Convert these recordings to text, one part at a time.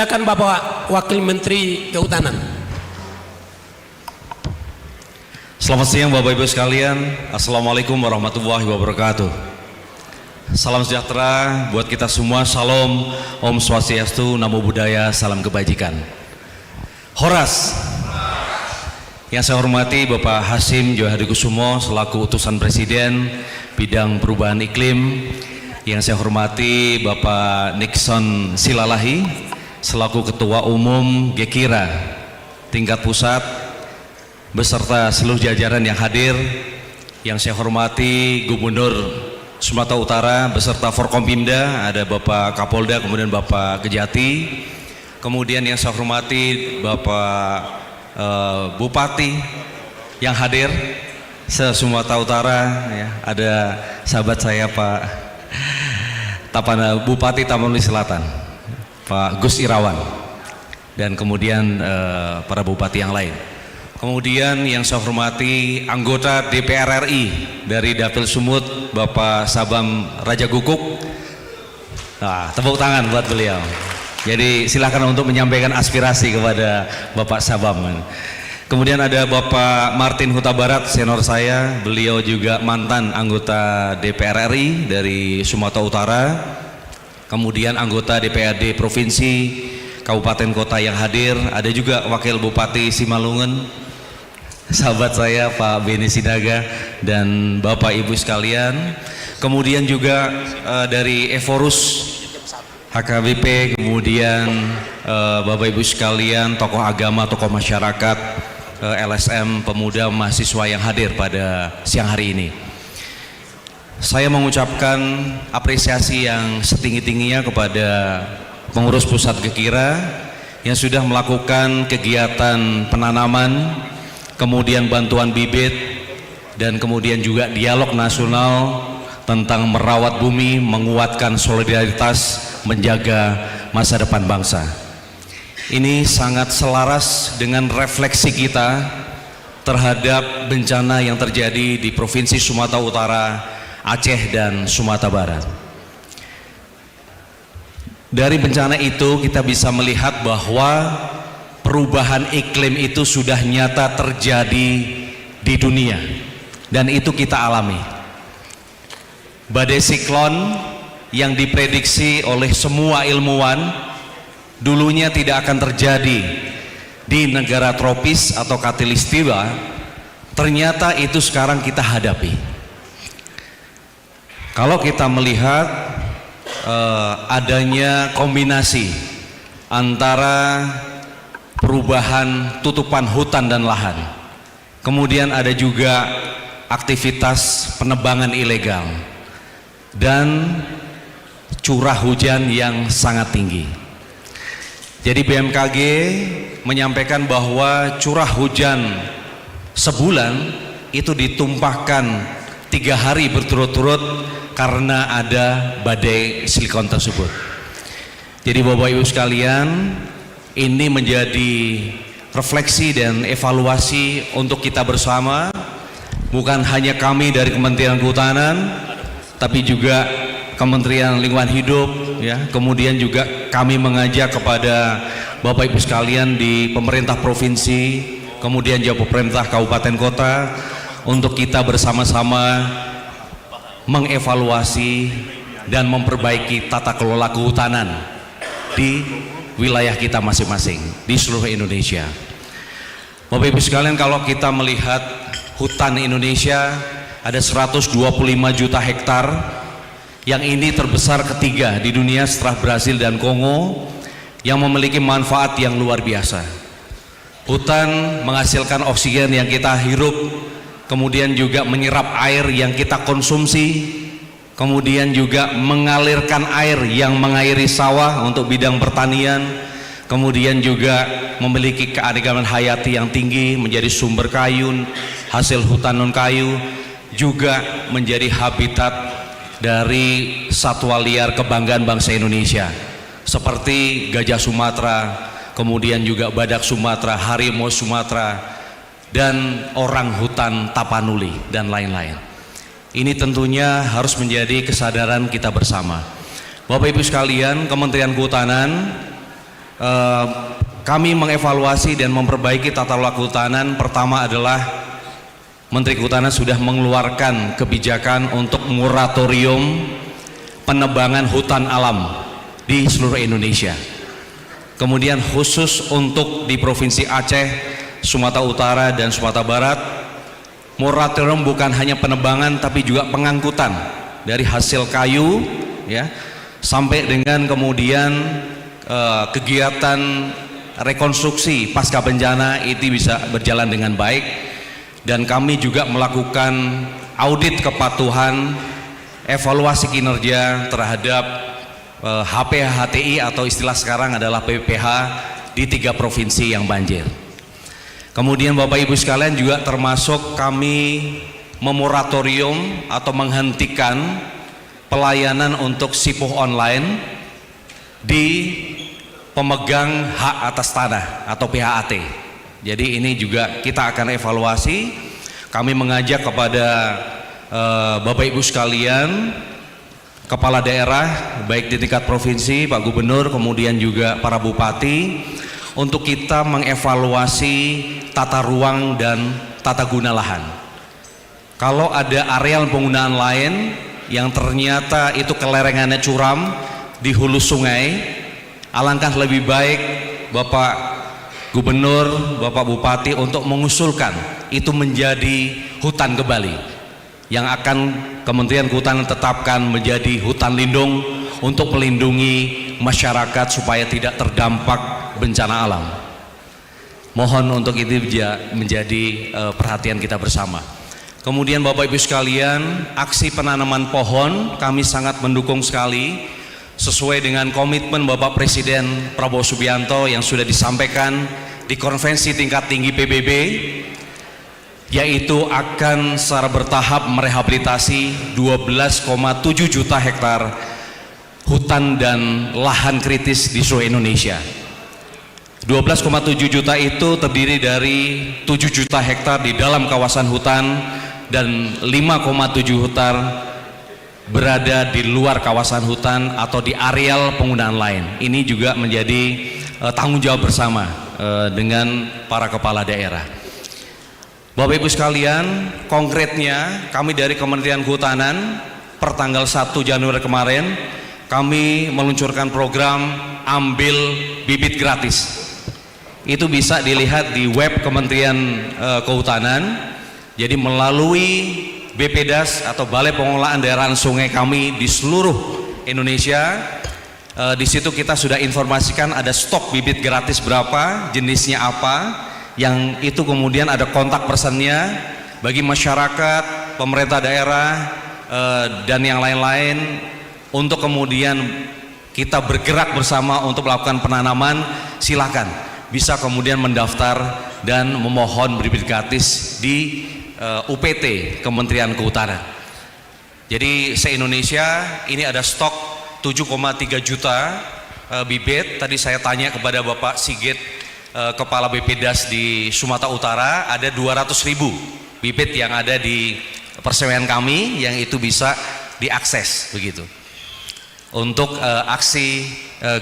Silakan Bapak Wakil Menteri Kehutanan. Selamat siang Bapak Ibu sekalian. Assalamualaikum warahmatullahi wabarakatuh. Salam sejahtera buat kita semua. Salam, Om Swastiastu, Namo Buddhaya, salam kebajikan. Horas. Yang saya hormati Bapak Hasyim Joyo Hadikusumo selaku utusan Presiden bidang perubahan iklim. Yang saya hormati Bapak Nixon Silalahi selaku Ketua Umum Gekira tingkat pusat beserta seluruh jajaran yang hadir. Yang saya hormati Gubernur Sumatera Utara beserta Forkompimda, ada Bapak Kapolda, kemudian Bapak Kejati. Kemudian yang saya hormati Bapak Bupati yang hadir se-Sumatera Utara, ya. Ada sahabat saya Pak Bupati Tapanuli Selatan, Pak Gus Irawan, dan kemudian para bupati yang lain. Kemudian yang saya hormati anggota DPR RI dari Dapil Sumut, Bapak Sabam Raja Guguk. Nah, tepuk tangan buat beliau. Jadi silakan untuk menyampaikan aspirasi kepada Bapak Sabam. Kemudian ada Bapak Martin Huta Barat, senior saya. Beliau juga mantan anggota DPR RI dari Sumatera Utara. Kemudian anggota DPRD Provinsi, Kabupaten Kota yang hadir. Ada juga Wakil Bupati Simalungun, sahabat saya Pak Beni Sinaga, dan Bapak Ibu sekalian. Kemudian juga dari Eforus HKBP, kemudian Bapak Ibu sekalian, tokoh agama, tokoh masyarakat, LSM, pemuda, mahasiswa yang hadir pada siang hari ini. Saya mengucapkan apresiasi yang setinggi-tingginya kepada pengurus pusat Gekira yang sudah melakukan kegiatan penanaman, kemudian bantuan bibit, dan kemudian juga dialog nasional tentang merawat bumi, menguatkan solidaritas, menjaga masa depan bangsa. Ini sangat selaras dengan refleksi kita terhadap bencana yang terjadi di Provinsi Sumatera Utara, Aceh, dan Sumatera Barat. Dari bencana itu kita bisa melihat bahwa perubahan iklim itu sudah nyata terjadi di dunia, dan itu kita alami. Badai siklon yang diprediksi oleh semua ilmuwan dulunya tidak akan terjadi di negara tropis atau khatulistiwa, ternyata itu sekarang kita hadapi. Kalau kita melihat adanya kombinasi antara perubahan tutupan hutan dan lahan, kemudian ada juga aktivitas penebangan ilegal dan curah hujan yang sangat tinggi. Jadi BMKG menyampaikan bahwa curah hujan sebulan itu ditumpahkan 3 hari berturut-turut karena ada badai siklon tersebut. Jadi Bapak Ibu sekalian, ini menjadi refleksi dan evaluasi untuk kita bersama, bukan hanya kami dari Kementerian Kehutanan, tapi juga Kementerian Lingkungan Hidup, ya. Kemudian juga kami mengajak kepada Bapak Ibu sekalian di pemerintah provinsi, kemudian juga pemerintah kabupaten kota, untuk kita bersama-sama mengevaluasi dan memperbaiki tata kelola kehutanan di wilayah kita masing-masing di seluruh Indonesia. Bapak Ibu sekalian, kalau kita melihat hutan Indonesia ada 125 juta hektar, yang ini terbesar ketiga di dunia setelah Brasil dan Kongo, yang memiliki manfaat yang luar biasa. Hutan menghasilkan oksigen yang kita hirup, kemudian juga menyerap air yang kita konsumsi, kemudian juga mengalirkan air yang mengairi sawah untuk bidang pertanian, kemudian juga memiliki keanekaragaman hayati yang tinggi, menjadi sumber kayu, hasil hutan non kayu, juga menjadi habitat dari satwa liar kebanggaan bangsa Indonesia seperti gajah Sumatera, kemudian juga badak Sumatera, harimau Sumatera, dan orang hutan Tapanuli, dan lain-lain. Ini tentunya harus menjadi kesadaran kita bersama. Bapak Ibu sekalian, Kementerian Kehutanan kami mengevaluasi dan memperbaiki tata lola kehutanan. Pertama adalah Menteri Kehutanan sudah mengeluarkan kebijakan untuk moratorium penebangan hutan alam di seluruh Indonesia. Kemudian khusus untuk di Provinsi Aceh, Sumatera Utara dan Sumatera Barat, moratorium bukan hanya penebangan tapi juga pengangkutan dari hasil kayu, ya, sampai dengan kemudian kegiatan rekonstruksi pasca bencana itu bisa berjalan dengan baik. Dan kami juga melakukan audit kepatuhan, evaluasi kinerja terhadap HPH-HTI atau istilah sekarang adalah PPH di 3 provinsi yang banjir. Kemudian Bapak Ibu sekalian, juga termasuk kami memoratorium atau menghentikan pelayanan untuk sipuh online di pemegang hak atas tanah atau PHAT. Jadi ini juga kita akan evaluasi. Kami mengajak kepada Bapak Ibu sekalian, kepala daerah baik di tingkat provinsi, Pak Gubernur, kemudian juga para bupati, untuk kita mengevaluasi tata ruang dan tata guna lahan. Kalau ada areal penggunaan lain yang ternyata itu kelerengannya curam di hulu sungai, alangkah lebih baik Bapak Gubernur, Bapak Bupati untuk mengusulkan itu menjadi hutan kembali yang akan Kementerian Kehutanan tetapkan menjadi hutan lindung untuk melindungi masyarakat supaya tidak terdampak bencana alam. Mohon untuk itu menjadi perhatian kita bersama. Kemudian Bapak Ibu sekalian, aksi penanaman pohon kami sangat mendukung sekali, sesuai dengan komitmen Bapak Presiden Prabowo Subianto yang sudah disampaikan di konvensi tingkat tinggi PBB, yaitu akan secara bertahap merehabilitasi 12,7 juta hektar hutan dan lahan kritis di seluruh Indonesia. 12,7 juta itu terdiri dari 7 juta hektar di dalam kawasan hutan dan 5,7 hektar berada di luar kawasan hutan atau di areal penggunaan lain. Ini juga menjadi tanggung jawab bersama dengan para kepala daerah. Bapak Ibu sekalian, konkretnya kami dari Kementerian Kehutanan per tanggal 1 Januari kemarin kami meluncurkan program ambil bibit gratis. Itu bisa dilihat di web Kementerian Kehutanan. Jadi melalui BPDAS atau Balai Pengelolaan Daerah Sungai kami di seluruh Indonesia, di situ kita sudah informasikan ada stok bibit gratis berapa, jenisnya apa, yang itu kemudian ada kontak personnya bagi masyarakat, pemerintah daerah, dan yang lain-lain, untuk kemudian kita bergerak bersama untuk melakukan penanaman. Silakan bisa kemudian mendaftar dan memohon bibit gratis di UPT Kementerian Kehutanan. Jadi se-Indonesia ini ada stok 7,3 juta bibit. Tadi saya tanya kepada Bapak Sigit, Kepala BPDAS di Sumatera Utara, ada 200.000 bibit yang ada di perseroan kami yang itu bisa diakses begitu untuk aksi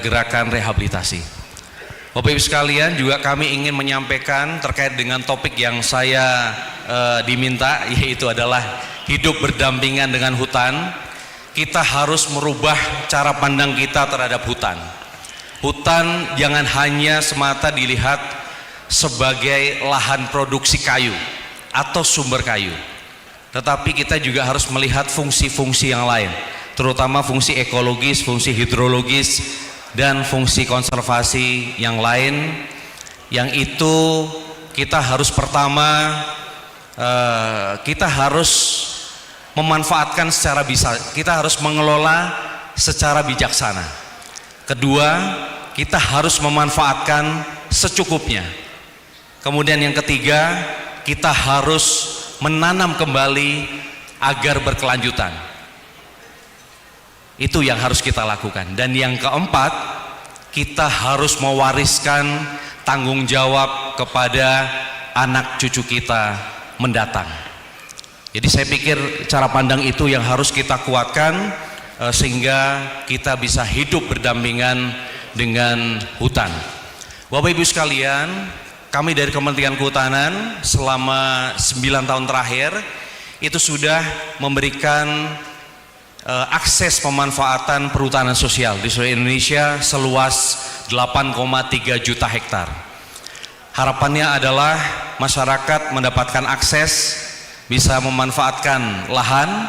gerakan rehabilitasi. Bapak Ibu sekalian, juga kami ingin menyampaikan terkait dengan topik yang saya diminta, yaitu adalah hidup berdampingan dengan hutan. Kita harus merubah cara pandang kita terhadap hutan. Hutan jangan hanya semata dilihat sebagai lahan produksi kayu atau sumber kayu, tetapi kita juga harus melihat fungsi-fungsi yang lain, terutama fungsi ekologis, fungsi hidrologis, dan fungsi konservasi yang lain, yang itu kita harus pertama kita harus memanfaatkan secara bisa, kita harus mengelola secara bijaksana. Kedua, kita harus memanfaatkan secukupnya. Kemudian yang ketiga, kita harus menanam kembali agar berkelanjutan. Itu yang harus kita lakukan. Dan yang keempat, kita harus mewariskan tanggung jawab kepada anak cucu kita mendatang. Jadi saya pikir cara pandang itu yang harus kita kuatkan sehingga kita bisa hidup berdampingan dengan hutan. Bapak Ibu sekalian, kami dari Kementerian Kehutanan selama 9 tahun terakhir itu sudah memberikan akses pemanfaatan perhutanan sosial di seluruh Indonesia seluas 8,3 juta hektar. Harapannya adalah masyarakat mendapatkan akses, bisa memanfaatkan lahan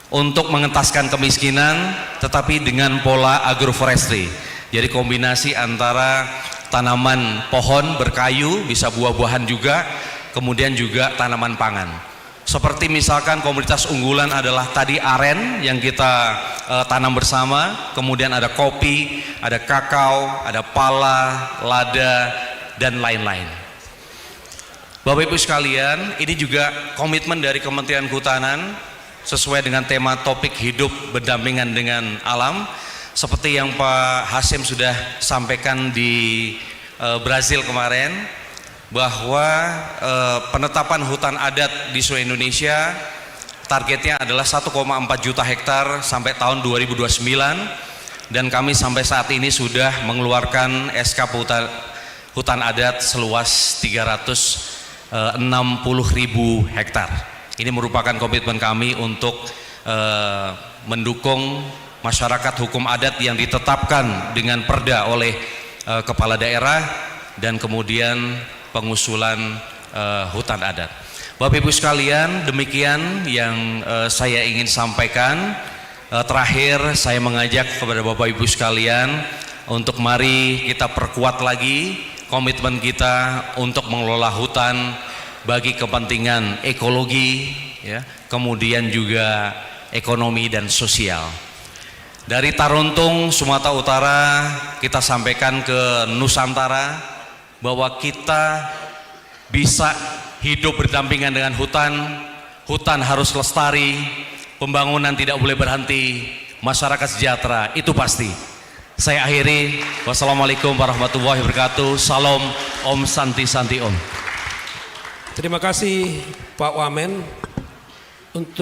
untuk mengentaskan kemiskinan, tetapi dengan pola agroforestry. Jadi kombinasi antara tanaman pohon berkayu, bisa buah-buahan juga, kemudian juga tanaman pangan. Seperti misalkan komoditas unggulan adalah tadi aren yang kita tanam bersama, kemudian ada kopi, ada kakao, ada pala, lada, dan lain-lain. Bapak Ibu sekalian, ini juga komitmen dari Kementerian Kehutanan sesuai dengan tema topik hidup berdampingan dengan alam, seperti yang Pak Hasyim sudah sampaikan di Brazil kemarin, bahwa penetapan hutan adat di seluruh Indonesia targetnya adalah 1,4 juta hektar sampai tahun 2029, dan kami sampai saat ini sudah mengeluarkan SK hutan adat seluas 360.000 hektar. Ini merupakan komitmen kami untuk mendukung masyarakat hukum adat yang ditetapkan dengan perda oleh kepala daerah dan kemudian pengusulan hutan adat. Bapak Ibu sekalian, demikian yang saya ingin sampaikan. Terakhir saya mengajak kepada Bapak Ibu sekalian untuk mari kita perkuat lagi komitmen kita untuk mengelola hutan bagi kepentingan ekologi, ya, kemudian juga ekonomi dan sosial. Dari Taruntung, Sumatera Utara, kita sampaikan ke Nusantara bahwa kita bisa hidup berdampingan dengan hutan, hutan harus lestari, pembangunan tidak boleh berhenti, masyarakat sejahtera, itu pasti. Saya akhiri, wassalamualaikum warahmatullahi wabarakatuh, salam, om santi santi om. Terima kasih Pak Wamen untuk